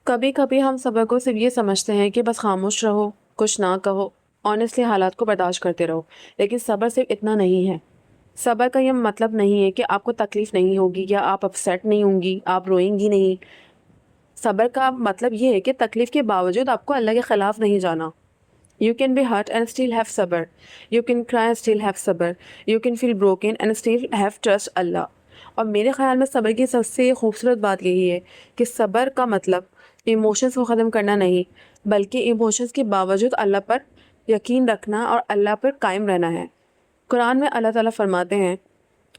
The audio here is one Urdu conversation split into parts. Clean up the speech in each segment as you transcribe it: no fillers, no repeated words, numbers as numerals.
کبھی کبھی ہم صبر کو صرف یہ سمجھتے ہیں کہ بس خاموش رہو، کچھ نہ کہو، آنیسٹلی حالات کو برداشت کرتے رہو، لیکن صبر صرف اتنا نہیں ہے۔ صبر کا یہ مطلب نہیں ہے کہ آپ کو تکلیف نہیں ہوگی یا آپ اپسیٹ نہیں ہوں گی، آپ روئیں گی نہیں۔ صبر کا مطلب یہ ہے کہ تکلیف کے باوجود آپ کو اللہ کے خلاف نہیں جانا۔ You can be hurt and still have صبر. You can cry and still have صبر. You can feel broken and still have trust اللہ۔ اور میرے خیال میں صبر کی سب سے خوبصورت بات یہی ہے کہ صبر کا مطلب ایموشنز کو ختم کرنا نہیں، بلکہ ایموشنز کے باوجود اللہ پر یقین رکھنا اور اللہ پر قائم رہنا ہے۔ قرآن میں اللہ تعالیٰ فرماتے ہیں،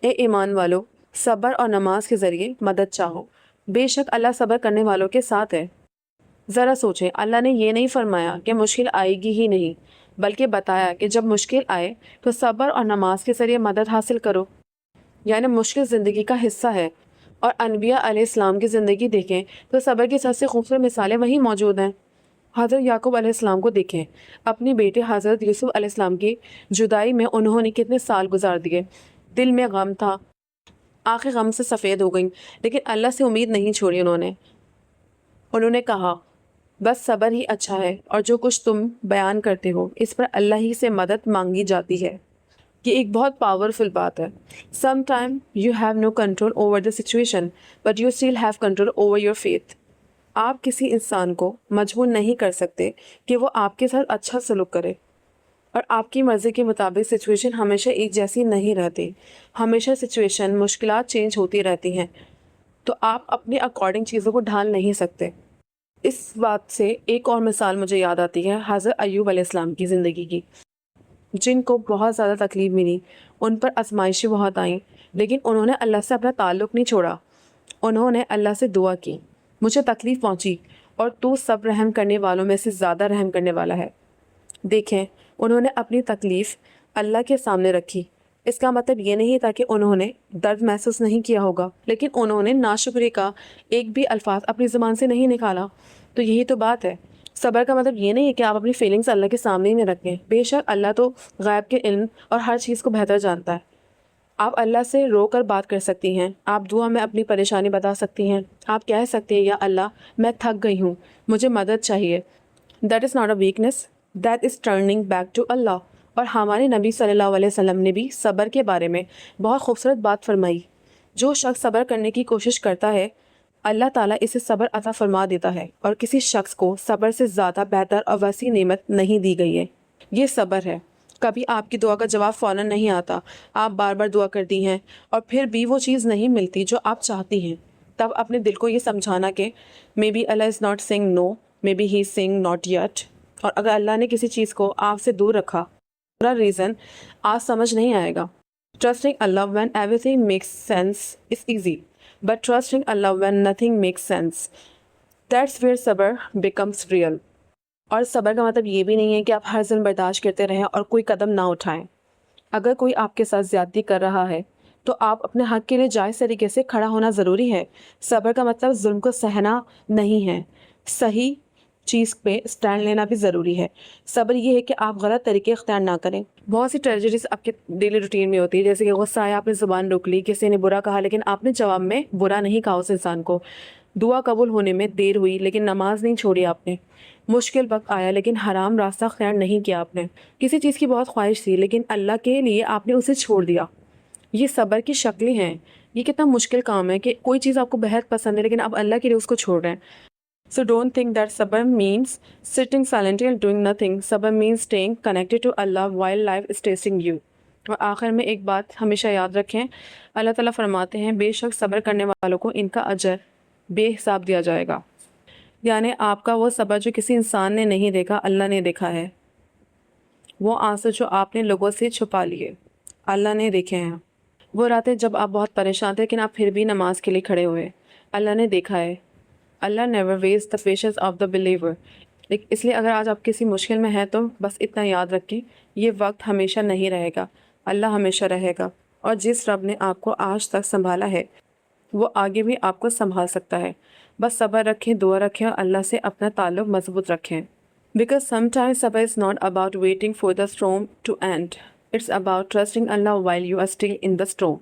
اے ایمان والو، صبر اور نماز کے ذریعے مدد چاہو، بے شک اللہ صبر کرنے والوں کے ساتھ ہے۔ ذرا سوچیں، اللہ نے یہ نہیں فرمایا کہ مشکل آئے گی ہی نہیں، بلکہ بتایا کہ جب مشکل آئے تو صبر اور نماز کے ذریعے مدد حاصل کرو۔ یعنی مشکل زندگی کا حصہ ہے، اور انبیاء علیہ السلام کی زندگی دیکھیں تو صبر کی سب سے خوبصورت مثالیں وہیں موجود ہیں۔ حضرت یعقوب علیہ السلام کو دیکھیں، اپنی بیٹے حضرت یوسف علیہ السلام کی جدائی میں انہوں نے کتنے سال گزار دیے، دل میں غم تھا، آنکھیں غم سے سفید ہو گئیں، لیکن اللہ سے امید نہیں چھوڑی۔ انہوں نے کہا، بس صبر ہی اچھا ہے، اور جو کچھ تم بیان کرتے ہو اس پر اللہ ہی سے مدد مانگی جاتی ہے۔ یہ ایک بہت پاورفل بات ہے۔ Some time you have no control over the situation but you still have control over your faith. آپ کسی انسان کو مجبور نہیں کر سکتے کہ وہ آپ کے ساتھ اچھا سلوک کرے، اور آپ کی مرضی کے مطابق سچویشن ہمیشہ ایک جیسی نہیں رہتی، ہمیشہ سچویشن مشکلات چینج ہوتی رہتی ہیں، تو آپ اپنے اکارڈنگ چیزوں کو ڈھال نہیں سکتے۔ اس بات سے ایک اور مثال مجھے یاد آتی ہے حضرت ایوب علیہ السلام کی زندگی کی، جن کو بہت زیادہ تکلیف ملی، ان پر آزمائشیں بہت آئیں، لیکن انہوں نے اللہ سے اپنا تعلق نہیں چھوڑا۔ انہوں نے اللہ سے دعا کی، مجھے تکلیف پہنچی اور تو سب رحم کرنے والوں میں سے زیادہ رحم کرنے والا ہے۔ دیکھیں، انہوں نے اپنی تکلیف اللہ کے سامنے رکھی۔ اس کا مطلب یہ نہیں تھا کہ انہوں نے درد محسوس نہیں کیا ہوگا، لیکن انہوں نے ناشکری کا ایک بھی الفاظ اپنی زبان سے نہیں نکالا۔ تو یہی تو بات ہے، صبر کا مطلب یہ نہیں ہے کہ آپ اپنی فیلنگز اللہ کے سامنے ہی نہیں رکھیں۔ بے شک اللہ تو غیب کے علم اور ہر چیز کو بہتر جانتا ہے۔ آپ اللہ سے رو کر بات کر سکتی ہیں، آپ دعا میں اپنی پریشانی بتا سکتی ہیں، آپ کہہ سکتے ہیں، یا اللہ میں تھک گئی ہوں، مجھے مدد چاہیے۔ That is not a weakness, that is turning back to Allah. اور ہمارے نبی صلی اللہ علیہ وسلم نے بھی صبر کے بارے میں بہت خوبصورت بات فرمائی، جو شخص صبر کرنے کی کوشش کرتا ہے اللہ تعالیٰ اسے صبر عطا فرما دیتا ہے، اور کسی شخص کو صبر سے زیادہ بہتر اور وسیع نعمت نہیں دی گئی ہے۔ یہ صبر ہے۔ کبھی آپ کی دعا کا جواب فوراً نہیں آتا، آپ بار بار دعا کرتی ہیں اور پھر بھی وہ چیز نہیں ملتی جو آپ چاہتی ہیں، تب اپنے دل کو یہ سمجھانا کہ maybe Allah is not saying no, maybe he is saying not yet. اور اگر اللہ نے کسی چیز کو آپ سے دور رکھا، پورا ریزن آج سمجھ نہیں آئے گا۔ Trusting Allah when everything makes sense is easy, but trusting Allah when nothing makes sense, that's where صبر becomes real۔ اور صبر کا مطلب یہ بھی نہیں ہے کہ آپ ہر ظلم برداشت کرتے رہیں اور کوئی قدم نہ اٹھائیں۔ اگر کوئی آپ کے ساتھ زیادتی کر رہا ہے تو آپ اپنے حق کے لیے جائز طریقے سے کھڑا ہونا ضروری ہے۔ صبر کا مطلب ظلم کو سہنا نہیں ہے، صحیح چیز پہ اسٹینڈ لینا بھی ضروری ہے۔ صبر یہ ہے کہ آپ غلط طریقے اختیار نہ کریں۔ بہت سی ٹریجڈیز آپ کے ڈیلی روٹین میں ہوتی ہے، جیسے کہ غصہ آیا، آپ نے زبان روک لی، کسی نے برا کہا لیکن آپ نے جواب میں برا نہیں کہا اس انسان کو، دعا قبول ہونے میں دیر ہوئی لیکن نماز نہیں چھوڑی آپ نے، مشکل وقت آیا لیکن حرام راستہ اختیار نہیں کیا آپ نے، کسی چیز کی بہت خواہش تھی لیکن اللہ کے لیے آپ نے اسے چھوڑ دیا۔ یہ صبر کی شکلیں ہیں۔ یہ کتنا مشکل کام ہے کہ کوئی چیز آپ کو بہت پسند ہے لیکن آپ اللہ کے لیے اس کو چھوڑ رہے ہیں۔ So don't think that sabr means sitting silently and doing nothing. Sabr means staying connected to Allah while life is testing you. اور آخر میں ایک بات ہمیشہ یاد رکھیں، اللہ تعالیٰ فرماتے ہیں بے شک صبر کرنے والوں کو ان کا اجر بے حساب دیا جائے گا۔ یعنی آپ کا وہ صبر جو کسی انسان نے نہیں دیکھا، اللہ نے دیکھا ہے۔ وہ آنسو جو آپ نے لوگوں سے چھپا لیے، اللہ نے دیکھے ہیں۔ وہ راتیں جب آپ بہت پریشان تھے لیکن آپ پھر بھی نماز کے لیے کھڑے ہوئے، اللہ نے دیکھا ہے۔ Allah never waste the patience of the believer. اس لیے اگر آج آپ کسی مشکل میں ہیں تو بس اتنا یاد رکھیں، یہ وقت ہمیشہ نہیں رہے گا، اللہ ہمیشہ رہے گا، اور جس رب نے آپ کو آج تک سنبھالا ہے وہ آگے بھی آپ کو سنبھال سکتا ہے۔ بس صبر رکھیں، دعا رکھیں اور اللہ سے اپنا تعلق مضبوط رکھیں۔ Because sometimes صبر is not about waiting for the storm to end. It's about trusting Allah while you are still in the storm۔